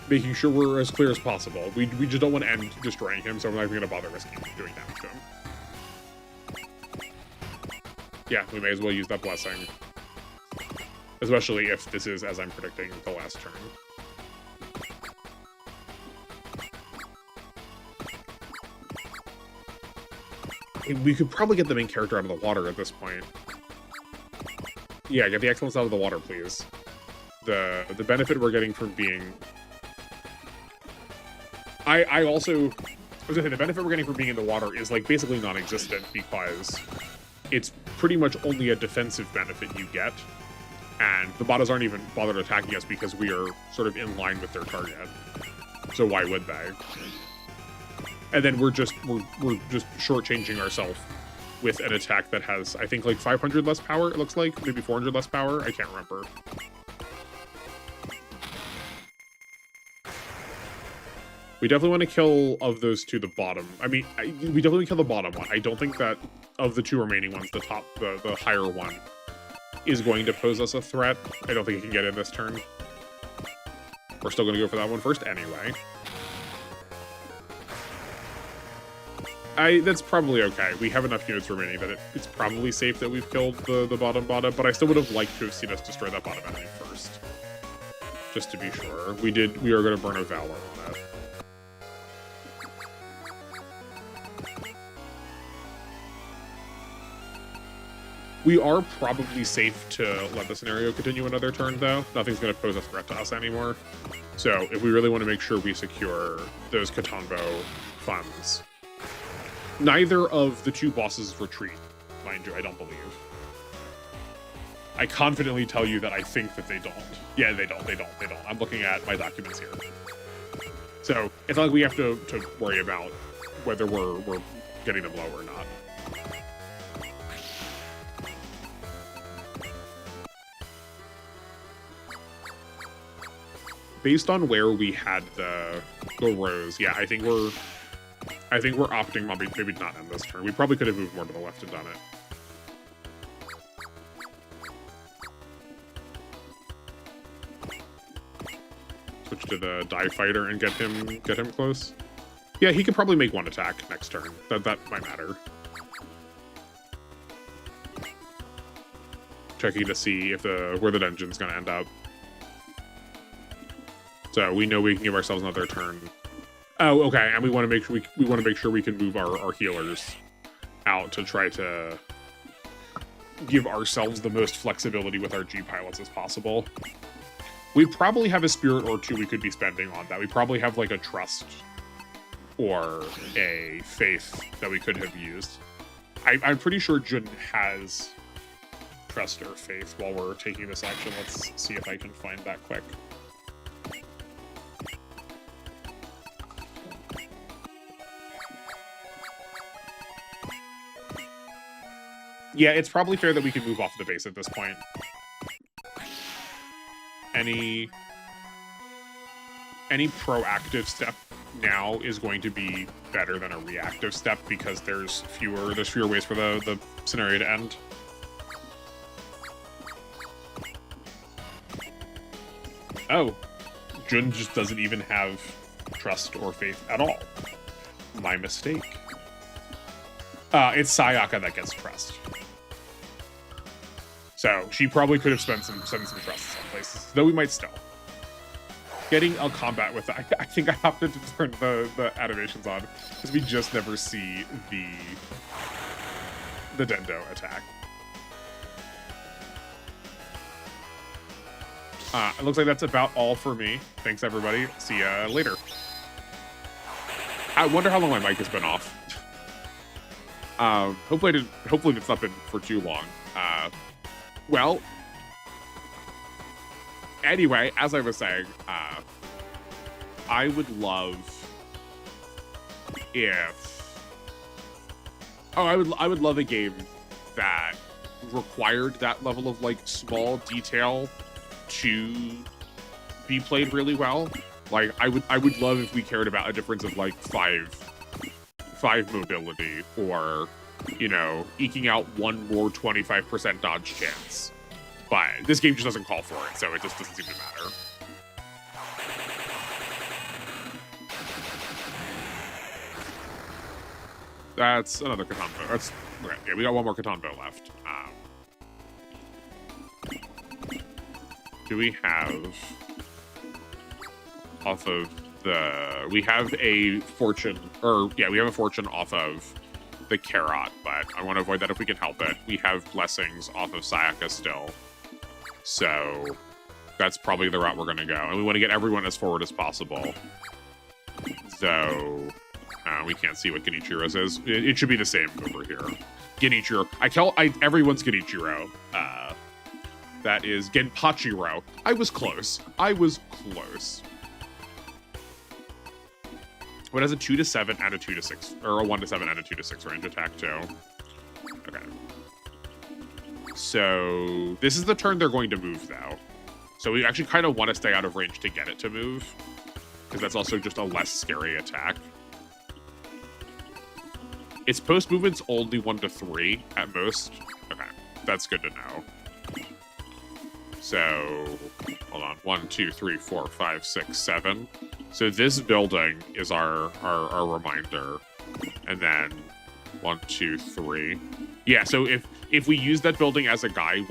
making sure we're as clear as possible. We just don't want to end destroying him, so we're not even going to bother risking doing damage to him. Yeah, we may as well use that blessing. Especially if this is, as I'm predicting, the last turn. We could probably get the main character out of the water at this point. Yeah, get the excellence out of the water, please. The benefit we're getting from being... I was gonna say, the benefit we're getting from being in the water is, like, basically non-existent because it's pretty much only a defensive benefit you get, and the Badas aren't even bothered attacking us because we are sort of in line with their target. So why would they? And then we're just shortchanging ourselves with an attack that has, I think, like 500 less power, it looks like. Maybe 400 less power? I can't remember. We definitely want to kill, of those two, the bottom. I mean, we definitely kill the bottom one. I don't think that, of the two remaining ones, the top, the higher one, is going to pose us a threat. I don't think it can get in this turn. We're still going to go for that one first anyway. That's probably okay. We have enough units remaining that it's probably safe that we've killed the bottom, but I still would have liked to have seen us destroy that bottom enemy first. Just to be sure. We are going to burn a Valor on it. We are probably safe to let the scenario continue another turn, though. Nothing's going to pose a threat to us anymore. So if we really want to make sure we secure those Katonbo funds. Neither of the two bosses retreat, mind you, I don't believe. I confidently tell you that I think that they don't. Yeah, they don't. I'm looking at my documents here. So it's not like we have to worry about whether we're getting them low or not. Based on where we had the rows, yeah, I think we're opting maybe not end this turn. We probably could have moved more to the left and done it. Switch to the Die Fighter and get him close. Yeah, he could probably make one attack next turn. That might matter. Checking to see if where the dungeon's gonna end up. So we know we can give ourselves another turn. Oh, okay, and we want to make sure we can move our healers out to try to give ourselves the most flexibility with our G pilots as possible. We probably have a spirit or two we could be spending on that. We probably have like a trust or a faith that we could have used. I'm pretty sure Jun has trust or faith while we're taking this action. Let's see if I can find that quick. Yeah, it's probably fair that we can move off the base at this point. Any proactive step now is going to be better than a reactive step because there's fewer ways for the scenario to end. Oh, Jun just doesn't even have trust or faith at all. My mistake. It's Sayaka that gets trust. So she probably could have spent some trusts in some places, though we might still. Getting a combat with that, I think I have to turn the animations on because we just never see the Dendo attack. It looks like that's about all for me. Thanks everybody. See ya later. I wonder how long my mic has been off. Hopefully it's not been for too long. Well, anyway, as I was saying, I would love if... Oh, I would love a game that required that level of, like, small detail to be played really well. Like, I would love if we cared about a difference of, like, five mobility, or, you know, eking out one more 25% dodge chance. But this game just doesn't call for it, so it just doesn't seem to matter. That's another Katonbo. That's okay. Yeah, we got one more Katonbo left. Do we have off of the? We have a fortune, or yeah, we have a fortune off of the Carrot, but I want to avoid that if we can help it. We have blessings off of Sayaka still, so that's probably the route we're going to go, and we want to get everyone as forward as possible. Though we can't see what Genichiro's is. It should be the same over here. Genichiro. Everyone's Genichiro. That is Genpachiro. I was close. What has a 2-7 and a 2-6, or a 1-7 and a 2-6 range attack too? Okay. So this is the turn they're going to move though. So we actually kind of want to stay out of range to get it to move, because that's also just a less scary attack. Its post movement's only 1-3 at most. Okay, that's good to know. So, hold on. 1, 2, 3, 4, 5, 6, 7. So this building is our reminder. And then 1, 2, 3. Yeah, so if we use that building as a guide,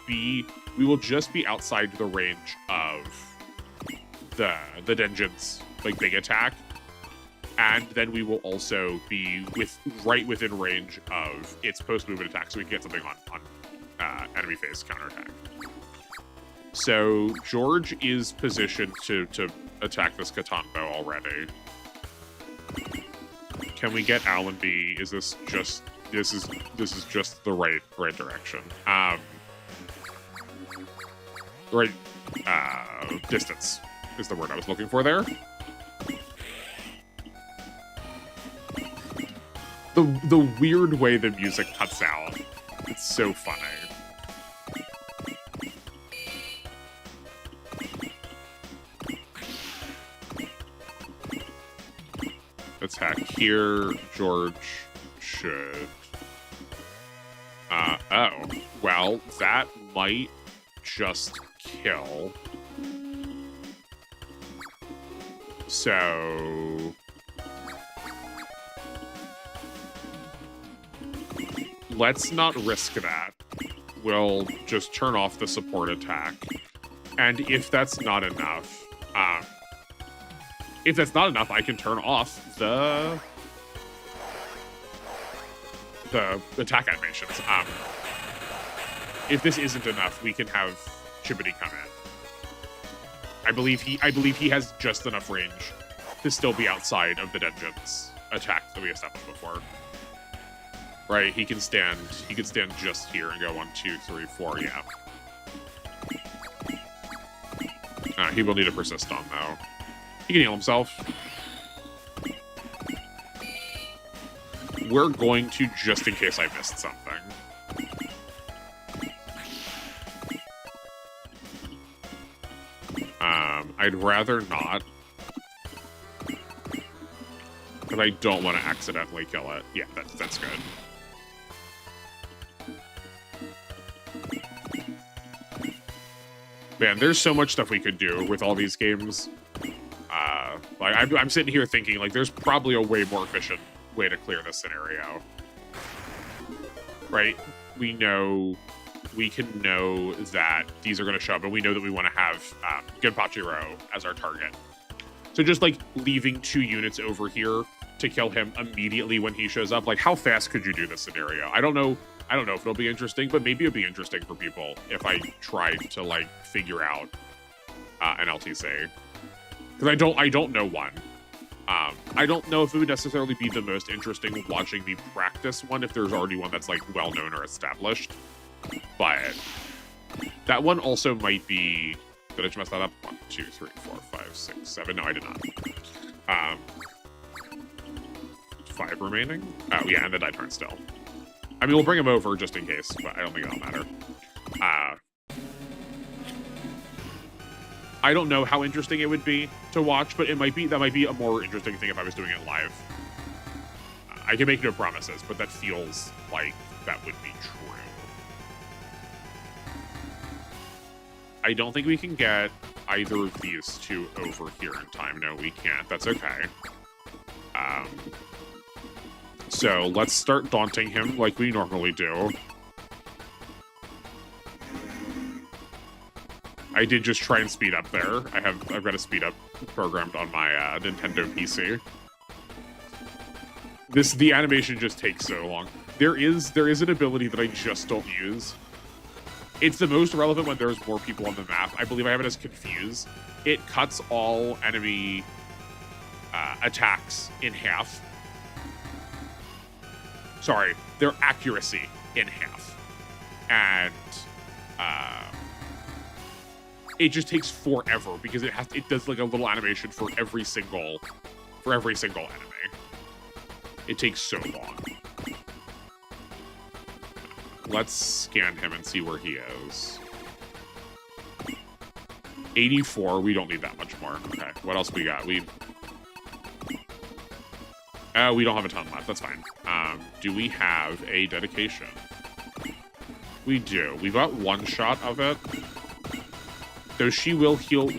we will just be outside the range of the dungeon's like big attack. And then we will also be right within range of its post-movement attack, so we can get something on enemy phase counterattack. So George is positioned to attack this Katanbo already. Can we get Allenby? Is this just this is just the right direction? Right distance is the word I was looking for there. The weird way the music cuts out. It's so funny. Attack here. George should... oh. Well, that might just kill. So... let's not risk that. We'll just turn off the support attack. And if that's not enough, I can turn off the attack animations. If this isn't enough, we can have Chibity come in. I believe he has just enough range to still be outside of the dungeon's attack that we established before. Right, he could stand just here and go 1, 2, 3, 4, yeah. He will need a persist on though. He can heal himself. We're going to, just in case I missed something. I'd rather not. But I don't want to accidentally kill it. Yeah, that's good. Man, there's so much stuff we could do with all these games. Like I'm sitting here thinking, like, there's probably a way more efficient way to clear this scenario. Right? We can know that these are going to show up, and we know that we want to have Gunpachiro as our target. So just, like, leaving 2 units over here to kill him immediately when he shows up, like, how fast could you do this scenario? I don't know if it'll be interesting, but maybe it'll be interesting for people if I tried to, like, figure out an LTC. Because I don't know one. I don't know if it would necessarily be the most interesting watching the practice one if there's already one that's, like, well-known or established. But that one also might be... Did I just mess that up? 1, 2, 3, 4, 5, 6, 7. No, I did not. 5 remaining? Oh, yeah, and the die turn still. I mean, we'll bring him over just in case, but I don't think it'll matter. I don't know how interesting it would be to watch, but that might be a more interesting thing if I was doing it live. I can make no promises, but that feels like that would be true. I don't think we can get either of these two over here in time. No, we can't. That's okay. So let's start daunting him like we normally do. I did just try and speed up there. I've got a speed up programmed on my Nintendo PC. The animation just takes so long. There is an ability that I just don't use. It's the most relevant when there's more people on the map. I believe I have it as Confuse. It cuts all enemy attacks in half. Sorry, their accuracy in half. And it just takes forever because it does like a little animation for every single enemy. It takes so long. Let's scan him and see where he is. 84, we don't need that much more. Okay, what else we got? We don't have a ton left, that's fine. Do we have a dedication? We do. We've got 1 shot of it. Though she will heal...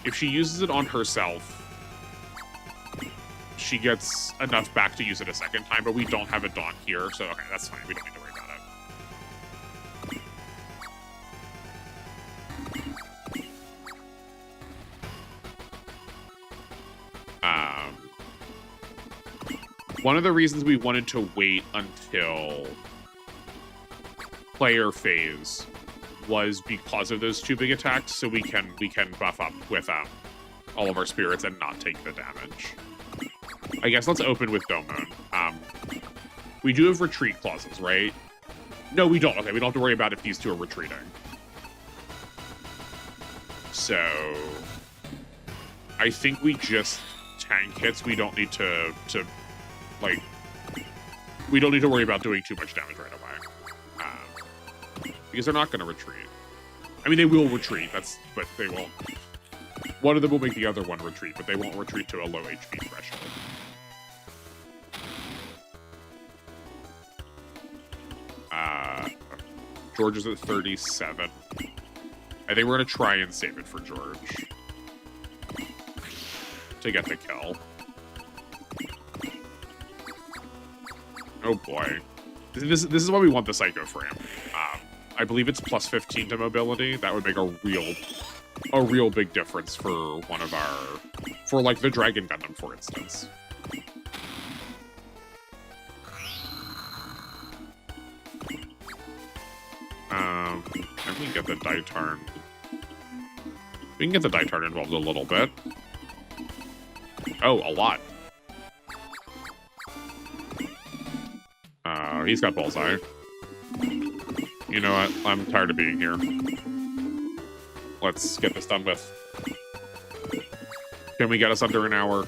If she uses it on herself, she gets enough back to use it a second time, but we don't have a Dawn here, so okay, that's fine. We don't need to worry about it. One of the reasons we wanted to wait until player phase was because of those 2 big attacks, so we can buff up with all of our spirits and not take the damage. I guess let's open with Domon. We do have retreat clauses, right? No, we don't. Okay, we don't have to worry about if these 2 are retreating. So I think we just tank hits. We don't need to like, we don't need to worry about doing too much damage right away. Because they're not going to retreat. I mean, they will retreat, but they won't. One of them will make the other one retreat, but they won't retreat to a low HP threshold. George is at 37. I think we're going to try and save it for George to get the kill. Oh boy. This is why we want the Psycho Frame. I believe it's plus 15 to mobility. That would make a real big difference for one of our, for like the Dragon Gundam, for instance. I can get the Daitarn. We can get the Daitarn involved a little bit. Oh, a lot. He's got Bullseye. You know what? I'm tired of being here. Let's get this done with. Can we get us under an hour?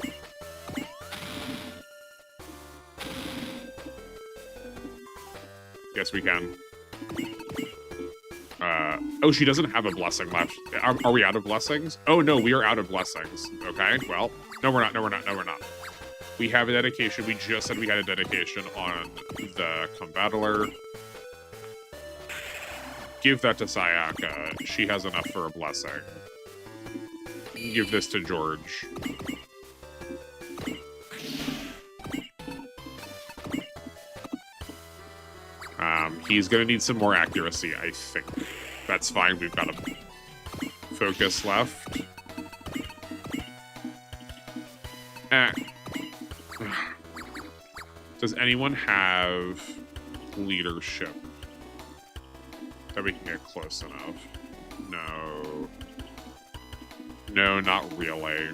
Yes, we can. Oh, she doesn't have a blessing left. Are we out of blessings? Oh, no, we are out of blessings. Okay, well, no, we're not. No, we're not. No, we're not. We have a dedication. We just said we had a dedication on the Combattler. Give that to Sayaka. She has enough for a blessing. Give this to George. He's gonna need some more accuracy, I think. That's fine. We've got a focus left. Does anyone have leadership that we can get close enough? No. No, not really.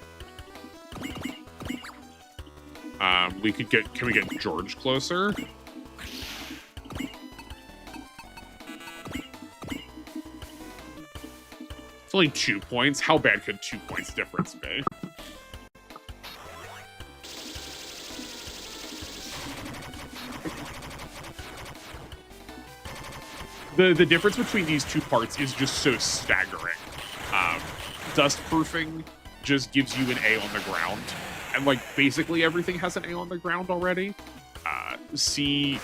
We could get, can we get George closer? It's only 2 points. How bad could 2 points difference be? The difference between these 2 parts is just so staggering. Dust proofing just gives you an A on the ground, and like basically everything has an A on the ground already. See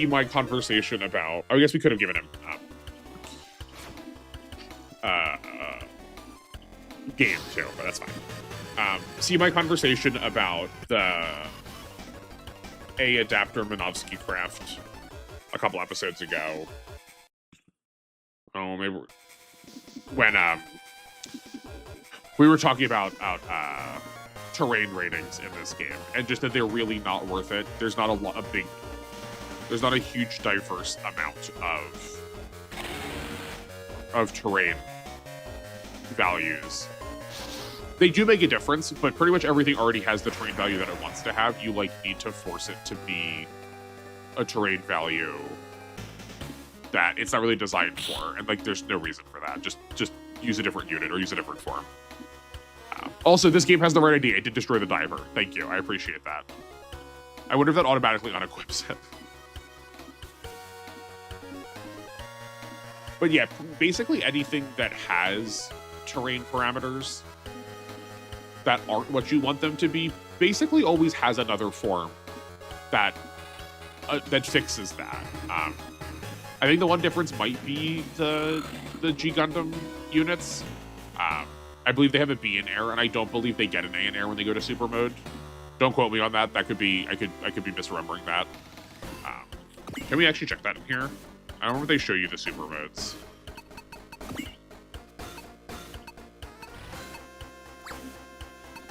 my conversation about. I guess we could have given him game too, but that's fine. See my conversation about the A adapter Minovsky craft a couple episodes ago. Oh, maybe when we were talking about terrain ratings in this game, and just that they're really not worth it. There's not there's not a huge diverse amount of terrain values. They do make a difference, but pretty much everything already has the terrain value that it wants to have. You like need to force it to be a terrain value that it's not really designed for, and like there's no reason for that. Just use a different unit or use a different form. Also, this game has the right idea. It did destroy the diver. Thank you. I appreciate that. I wonder if that automatically unequips it. But yeah, basically anything that has terrain parameters that aren't what you want them to be basically always has another form that fixes that. I think the one difference might be the G Gundam units. I believe they have a B in air, and I don't believe they get an A in air when they go to super mode. Don't quote me on that. That could be, I could be misremembering that. Can we actually check that in here? I don't remember they show you the super modes.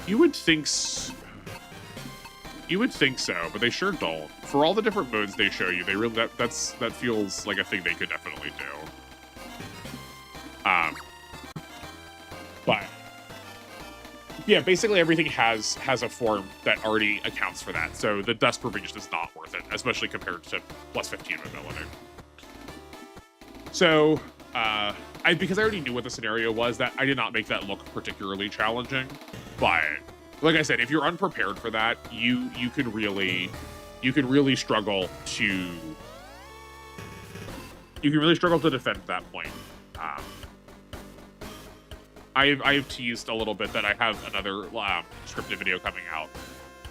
You would think so, but they sure don't. For all the different modes they show you, they really that feels like a thing they could definitely do. But yeah, basically everything has a form that already accounts for that. So the dust proofing just is not worth it, especially compared to plus 15 mobility. So because I already knew what the scenario was, that I did not make that look particularly challenging. But like I said, if you're unprepared for that, you can really struggle to defend that point. I've teased a little bit that I have another scripted video coming out.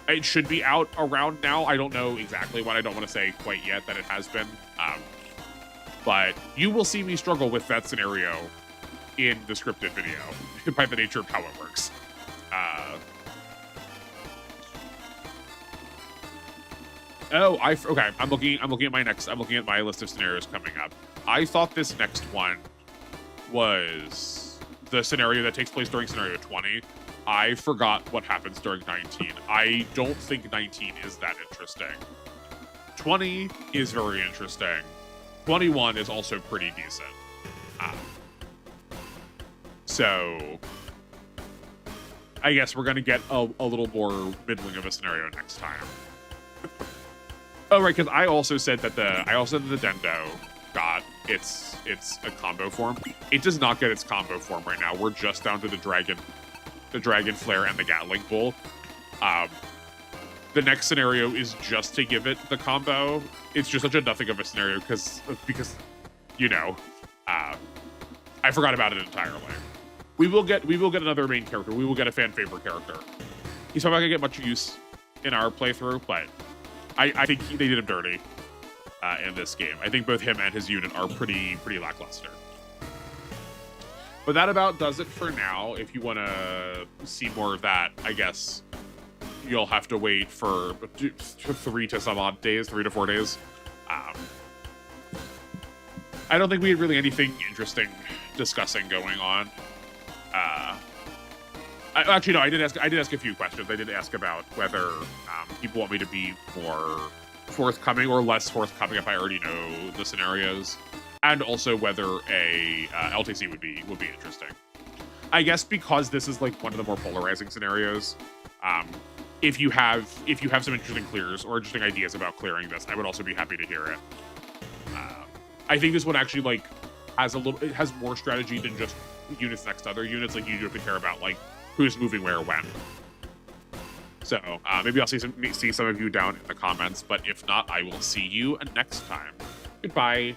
It should be out around now. I don't know exactly when. I don't want to say quite yet that it has been. But you will see me struggle with that scenario in the scripted video by the nature of how it works. Okay. I'm looking at my list of scenarios coming up. I thought this next one was the scenario that takes place during scenario 20. I forgot what happens during 19. I don't think 19 is that interesting. 20 is very interesting. 21 is also pretty decent. So I guess we're gonna get a little more middling of a scenario next time. Oh right, because I also said that the Dendo got its a combo form. It does not get its combo form right now. We're just down to the Dragon Flare and the Gatling Bolt. The next scenario is just to give it the combo. It's just such a nothing of a scenario because you know, I forgot about it entirely. We will get another main character. We will get a fan favorite character. He's probably not gonna get much use in our playthrough, but I think they did him dirty in this game. I think both him and his unit are pretty lackluster. But that about does it for now. If you want to see more of that, I guess you'll have to wait for 3 to 4 days. I don't think we had really anything interesting discussing going on. Actually, no, I did ask a few questions. I did ask about whether people want me to be more forthcoming or less forthcoming if I already know the scenarios, and also whether a LTC would be interesting. I guess because this is like one of the more polarizing scenarios, if you have some interesting clears or interesting ideas about clearing this, I would also be happy to hear it. I think this one actually it has more strategy than just units next to other units. Like you do have to care about like who's moving where when. So maybe I'll see some of you down in the comments, but if not, I will see you next time. Goodbye.